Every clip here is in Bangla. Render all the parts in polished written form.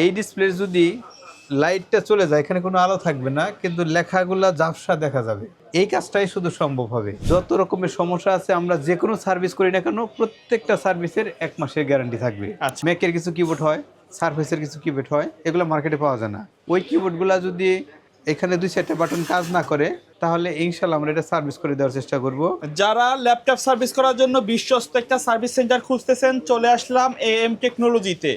এই ডিসপ্লে যদি লাইটটা চলে যায়, এখানে কোনো আলো থাকবে না, কিন্তু লেখাগুলা ঝাপসা দেখা যাবে। এই কাজটাই শুধু সম্ভব হবে। যত রকমের সমস্যা আছে, আমরা যে কোনো সার্ভিস করি না কেন, প্রত্যেকটা সার্ভিসের 1 মাসের গ্যারান্টি থাকবে। আচ্ছা। ম্যাকের কিছু কিবোর্ড হয়, সারফেসের কিছু কিবোর্ড হয়, এগুলো মার্কেটে পাওয়া যায় না। ওই কিবোর্ডগুলো যদি এখানে 2-4টা বাটন কাজ না করে, তাহলে ইনশাল্লাহ আমরা এটা সার্ভিস করে দেওয়ার চেষ্টা করব। যারা ল্যাপটপ সার্ভিস করার জন্য বিশ্বস্ত একটা সার্ভিস সেন্টার খুঁজতেছেন, চলে আসলাম AM টেকনোলজিতে।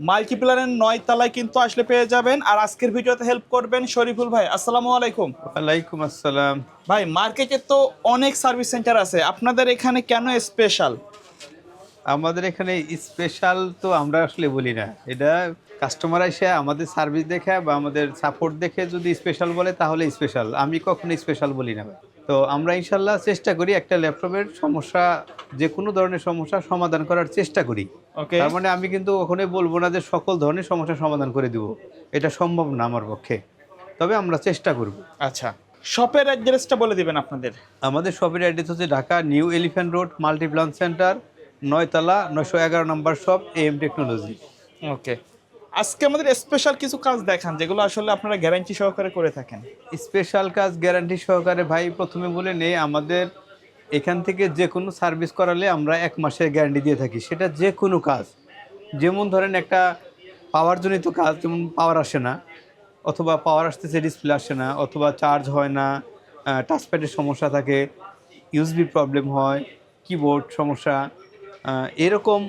মাল্টিপ্লারের 9 তলায় কিন্তু আসলে পেয়ে যাবেন। আর আজকের ভিডিওতে হেল্প করবেন শরীফুল ভাই। আসসালামু আলাইকুম। ওয়ালাইকুম আসসালাম। ভাই, মার্কেটে তো অনেক সার্ভিস সেন্টার আছে, আপনাদের এখানে কেন স্পেশাল? আমাদের এখানে স্পেশাল তো আমরা আসলে বলি না, এটা কাস্টমার এসে আমাদের সার্ভিস দেখে বা আমাদের সাপোর্ট দেখে যদি স্পেশাল বলে তাহলে স্পেশাল। আমি কখনো স্পেশাল বলি না ভাই। তো আমরা ইনশাল্লাহ চেষ্টা করি একটা ল্যাপটপের সমস্যা, যে কোনো ধরনের সমস্যা সমাধান করার চেষ্টা করি। ওকে। তার মানে আমি কিন্তু কখনোই বলবো না যে সকল ধরনের সমস্যা সমাধান করে দিব, এটা সম্ভব না আমার পক্ষে, তবে আমরা চেষ্টা করব। আচ্ছা, শপের অ্যাড্রেসটা বলে দিবেন আপনাদের। আমাদের শপের অ্যাড্রেস হচ্ছে Dhaka new elephant road, Multiplan centre, 9 তলা, 911 নম্বর শপ, AM টেকনোলজি। ওকে। আজকে আমাদের স্পেশাল কিছু কাজ দেখান যেগুলো আসলে আপনারা গ্যারান্টি সহকারে করে থাকেন। স্পেশাল কাজ গ্যারান্টি সহকারে ভাই, প্রথমে বলে নেই, আমাদের এখান থেকে যে কোনো সার্ভিস করালে আমরা 1 মাসের গ্যারান্টি দিয়ে থাকি। সেটা যে কোনো কাজ, যেমন ধরেন একটা পাওয়ারজনিত কাজ, যেমন পাওয়ার আসে না, অথবা পাওয়ার আসতেছে ডিসপ্লে আসে না, অথবা চার্জ হয় না, টাচপ্যাডের সমস্যা থাকে, ইউএসবি প্রবলেম হয়, কিবোর্ড সমস্যা, এরকম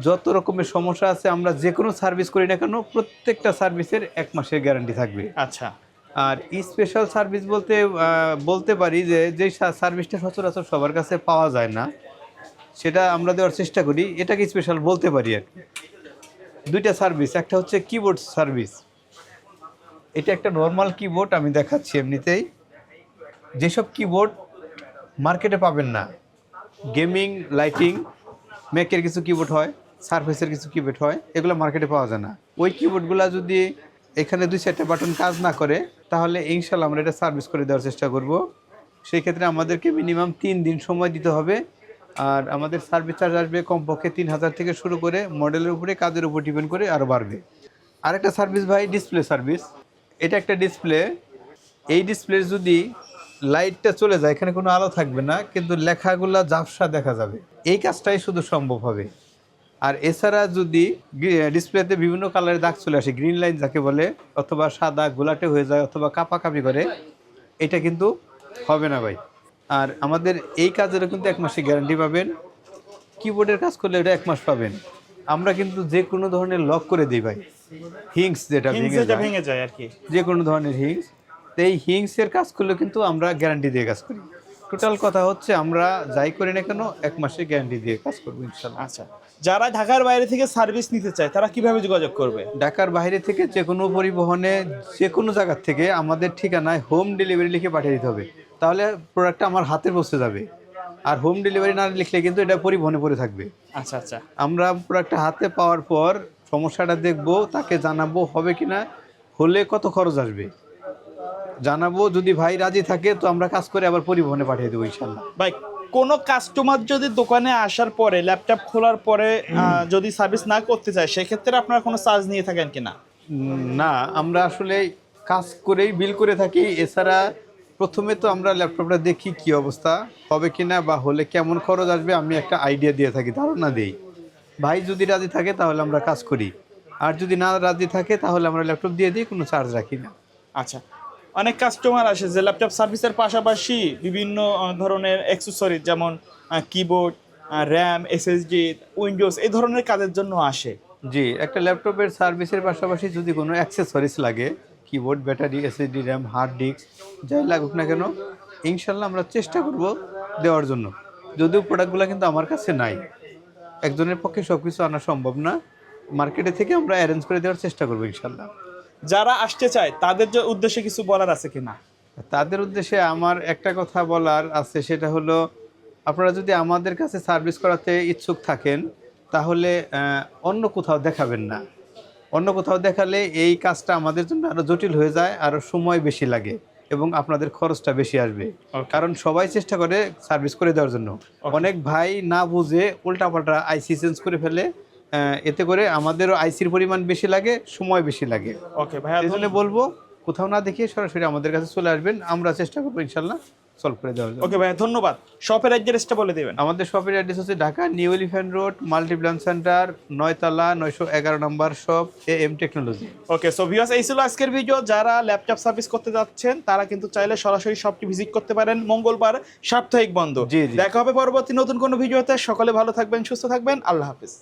যত রকমের সমস্যা আছে, আমরা যে কোনো সার্ভিস করি না কেন, প্রত্যেকটা সার্ভিসের 1 মাসের গ্যারান্টি থাকবে। আচ্ছা। আর স্পেশাল সার্ভিস বলতে বলতে পারি যে যেই সার্ভিসটা সচরাচর সবার কাছে পাওয়া যায় না, সেটা আমরা দেওয়ার চেষ্টা করি, এটাকে স্পেশাল বলতে পারি আর কি। 2টা সার্ভিস, একটা হচ্ছে কিবোর্ড সার্ভিস। এটা একটা নর্মাল কিবোর্ড আমি দেখাচ্ছি এমনিতেই। যেসব কিবোর্ড মার্কেটে পাবেন না, গেমিং, লাইটিং, ম্যাকের কিছু কিবোর্ড হয়, সারফেসের কিছু কিবোর্ড হয়, এগুলো মার্কেটে পাওয়া যায় না। ওই কিবোর্ডগুলো যদি এখানে 2-4টা বাটন কাজ না করে, তাহলে ইনশাল্লাহ আমরা এটা সার্ভিস করে দেওয়ার চেষ্টা করব। সেই ক্ষেত্রে আমাদেরকে মিনিমাম 3 দিন সময় দিতে হবে। আর আমাদের সার্ভিস চার্জ আসবে কমপক্ষে 3000 থেকে শুরু করে, মডেলের উপরে, কাজের উপর ডিপেন্ড করে আরও বাড়বে। আরেকটা সার্ভিস ভাই, ডিসপ্লে সার্ভিস। এটা একটা ডিসপ্লে, এই ডিসপ্লে যদি লাইটটা চলে যায়, এখানে কোনো আলো থাকবে না, কিন্তু লেখাগুলা ঝাপসা দেখা যাবে। এই কাজটাই শুধু সম্ভব হবে। আর এছাড়া যদি ডিসপ্লেতে বিভিন্ন কালারের দাগ চলে আসে, গ্রিন লাইন যাকে বলে, অথবা সাদা গোলাটে হয়ে যায়, অথবা কাপাকাপি করে, এটা কিন্তু হবে না ভাই। আর আমাদের এই কাজেরও কিন্তু 1 মাসের গ্যারান্টি পাবেন। কিবোর্ডের কাজ করলে এটা 1 মাস পাবেন। আমরা কিন্তু যে কোনো ধরনের লক করে দিই ভাই, হিংস যেটা ভেঙে যায় আর কি। যে কোনো ধরনের হিংস। তো এই হিংসের কাজ করলে কিন্তু আমরা গ্যারান্টি দিয়ে কাজ করি। টোটাল কথা হচ্ছে, আমরা যাই করি না কেন 1 মাসের গ্যারান্টি দিয়ে কাজ করবো ইনশাল্লাহ। আচ্ছা, যারা ঢাকার বাইরে থেকে সার্ভিস নিতে চায় তারা কিভাবে যোগাযোগ করবে? ঢাকার বাইরে থেকে যে কোনো পরিবহনে, যে কোনো জায়গার থেকে আমাদের ঠিকানায় হোম ডেলিভারি লিখে পাঠিয়ে দিতে হবে, তাহলে প্রোডাক্টটা আমার হাতে পৌঁছে যাবে। আর হোম ডেলিভারি না লিখলে কিন্তু এটা পরিবহনে পড়ে থাকবে। আচ্ছা আচ্ছা। আমরা প্রোডাক্টটা হাতে পাওয়ার পর সমস্যাটা দেখব, তাকে জানাবো হবে কিনা, হলে কত খরচ আসবে জানাবো। যদি ভাই রাজি থাকে তো আমরা কাজ করে আবার পরিবহনে পাঠিয়ে দেবো ইনশাল্লাহ। ভাই, কোনো কাস্টমার যদি দোকানে আসার পরে, ল্যাপটপ খোলার পরে যদি সার্ভিস না করতে চায়, সেক্ষেত্রে আপনারা কোনো চার্জ নিয়ে থাকেন কিনা? না, আমরা আসলে কাজ করেই বিল করে থাকি। এছাড়া প্রথমে তো আমরা ল্যাপটপটা দেখি কি অবস্থা, হবে কিনা, বা হলে কেমন খরচ আসবে, আমি একটা আইডিয়া দিয়ে থাকি, ধারণা দিই। ভাই যদি রাজি থাকে তাহলে আমরা কাজ করি, আর যদি না রাজি থাকে তাহলে আমরা ল্যাপটপ দিয়ে দিই, কোনো চার্জ রাখি না। আচ্ছা, অনেক কাস্টমার আসে যে ল্যাপটপ সার্ভিসের পাশাপাশি বিভিন্ন ধরনের অ্যাক্সেসরিজ, যেমন কিবোর্ড, র্যাম, SSD, উইন্ডোজ, এই ধরনের কাজের জন্য আসে। জি, একটা ল্যাপটপের সার্ভিসের পাশাপাশি যদি কোনো অ্যাক্সেসরিজ লাগে, keyboard, battery, SSD, RAM, hard disk, যাই লাগুক না কেন, ইনশাল্লাহ আমরা চেষ্টা করব দেওয়ার জন্য। যদিও প্রোডাক্টগুলো কিন্তু আমার কাছে নাই, একজনের পক্ষে সব কিছু আনা সম্ভব না, মার্কেটে থেকে আমরা অ্যারেঞ্জ করে দেওয়ার চেষ্টা করবো ইনশাল্লাহ। যারা আসতে চায় তাদের উদ্দেশ্যে কিছু বলার আছে কিনা? তাদের উদ্দেশ্যে আমার একটা কথা বলার আছে, সেটা হলো, আপনারা যদি আমাদের কাছে সার্ভিস করাতে ইচ্ছুক থাকেন, তাহলে অন্য কোথাও দেখাবেন না। অন্য কোথাও দেখালে এই কাজটা আমাদের জন্য আরও জটিল হয়ে যায়, আরও সময় বেশি লাগে, এবং আপনাদের খরচটা বেশি আসবে। কারণ সবাই চেষ্টা করে সার্ভিস করে দেওয়ার জন্য। অনেক ভাই না বুঝে উল্টাপাল্টা আইসি চেঞ্জ করে ফেলে, এতে করে আমাদেরও আইসির পরিমাণ বেশি লাগে, সময় বেশি লাগে। ওকে ভাইয়া, এই জন্য বলবো কোথাও না দেখিয়ে সরাসরি আমাদের কাছে চলে আসবেন, আমরা চেষ্টা করবো ইনশাল্লাহ সলভ করে দেওয়ার জন্য। ওকে ভাইয়া, ধন্যবাদ। শপের অ্যাড্রেসটা বলে দিবেন। আমাদের শপের অ্যাড্রেস হচ্ছে Dhaka new elephant road, Multiplan centre, 9 তলা, 911 number shop, AM technology. Okay, so viewers, এই ছিল আজকের ভিডিও। যারা ল্যাপটপ সার্ভিস করতে যাচ্ছেন তারা কিন্তু চাইলে সরাসরি শপটি ভিজিট করতে পারেন। মঙ্গলবার সাপ্তাহিক বন্ধ। জি, জি। দেখা হবে পরবর্তী নতুন কোনো ভিডিওতে। সকলে ভালো থাকবেন, সুস্থ থাকবেন। আল্লাহ হাফিজ।